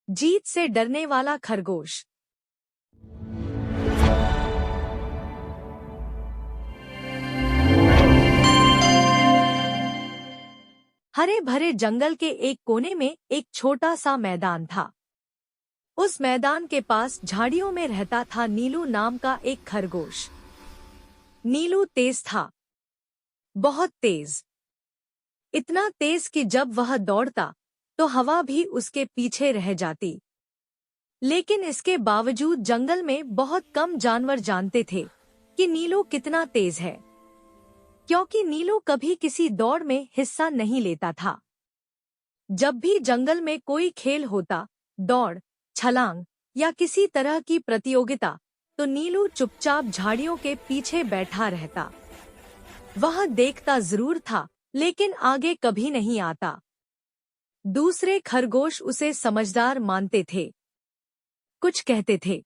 जीत से डरने वाला खरगोश। हरे भरे जंगल के एक कोने में एक छोटा सा मैदान था। उस मैदान के पास झाड़ियों में रहता था नीलू नाम का एक खरगोश। नीलू तेज था, बहुत तेज। इतना तेज कि जब वह दौड़ता तो हवा भी उसके पीछे रह जाती। लेकिन इसके बावजूद जंगल में बहुत कम जानवर जानते थे कि नीलू कितना तेज है, क्योंकि नीलू कभी किसी दौड़ में हिस्सा नहीं लेता था। जब भी जंगल में कोई खेल होता, दौड़, छलांग या किसी तरह की प्रतियोगिता, तो नीलू चुपचाप झाड़ियों के पीछे बैठा रहता। वह देखता जरूर था, लेकिन आगे कभी नहीं आता। दूसरे खरगोश उसे समझदार मानते थे। कुछ कहते थे,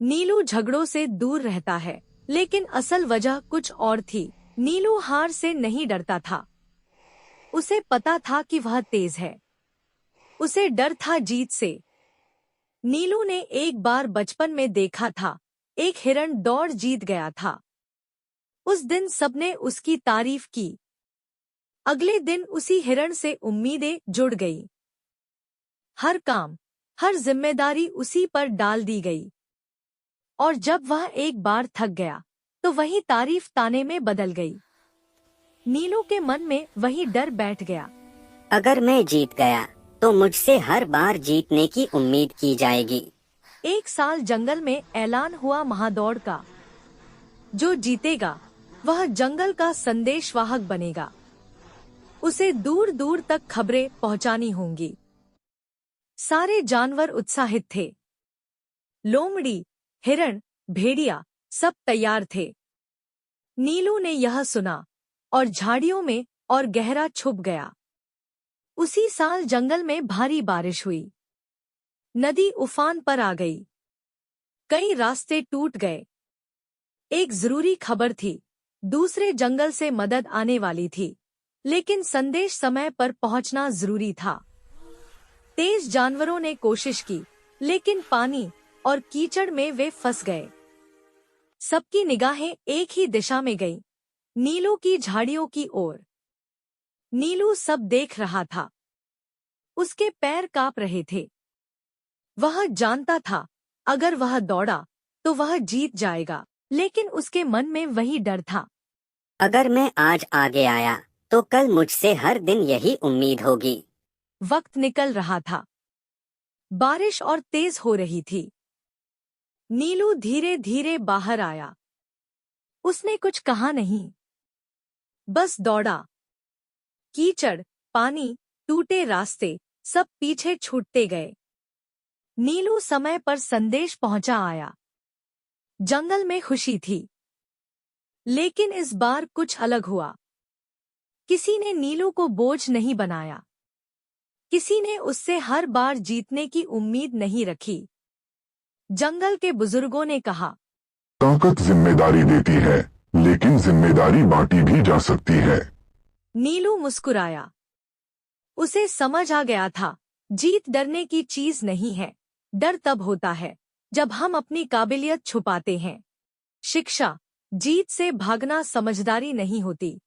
नीलू झगड़ों से दूर रहता है, लेकिन असल वजह कुछ और थी। नीलू हार से नहीं डरता था। उसे पता था कि वह तेज है। उसे डर था जीत से। नीलू ने एक बार बचपन में देखा था, एक हिरण दौड़ जीत गया था। उस दिन सबने उसकी तारीफ की। अगले दिन उसी हिरण से उम्मीदें जुड़ गई। हर काम, हर जिम्मेदारी उसी पर डाल दी गई। और जब वह एक बार थक गया, तो वही तारीफ ताने में बदल गई। नीलू के मन में वही डर बैठ गया। अगर मैं जीत गया तो मुझसे हर बार जीतने की उम्मीद की जाएगी। एक साल जंगल में ऐलान हुआ महादौड़ का। जो जीतेगा वह जंगल का संदेशवाहक बनेगा। उसे दूर दूर तक खबरें पहुंचानी होंगी। सारे जानवर उत्साहित थे। लोमड़ी, हिरण, भेड़िया सब तैयार थे। नीलू ने यह सुना और झाड़ियों में और गहरा छुप गया। उसी साल जंगल में भारी बारिश हुई। नदी उफान पर आ गई। कई रास्ते टूट गए। एक जरूरी खबर थी, दूसरे जंगल से मदद आने वाली थी, लेकिन संदेश समय पर पहुंचना जरूरी था। तेज जानवरों ने कोशिश की, लेकिन पानी और कीचड़ में वे फंस गए। सबकी निगाहें एक ही दिशा में गईं, नीलू की झाड़ियों की ओर। नीलू सब देख रहा था। उसके पैर कांप रहे थे। वह जानता था, अगर वह दौड़ा तो वह जीत जाएगा, लेकिन उसके मन में वही डर था। अगर मैं आज आगे आया तो कल मुझसे हर दिन यही उम्मीद होगी। वक्त निकल रहा था। बारिश और तेज हो रही थी। नीलू धीरे धीरे बाहर आया। उसने कुछ कहा नहीं, बस दौड़ा। कीचड़, पानी, टूटे रास्ते सब पीछे छूटते गए। नीलू समय पर संदेश पहुंचा आया। जंगल में खुशी थी, लेकिन इस बार कुछ अलग हुआ। किसी ने नीलू को बोझ नहीं बनाया। किसी ने उससे हर बार जीतने की उम्मीद नहीं रखी। जंगल के बुजुर्गों ने कहा, ताकत जिम्मेदारी देती है, लेकिन जिम्मेदारी बांटी भी जा सकती है। नीलू मुस्कुराया। उसे समझ आ गया था, जीत डरने की चीज नहीं है। डर तब होता है जब हम अपनी काबिलियत छुपाते हैं। शिक्षा, जीत से भागना समझदारी नहीं होती।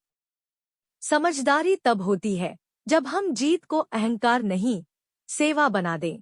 समझदारी तब होती है जब हम जीत को अहंकार नहीं, सेवा बना दें।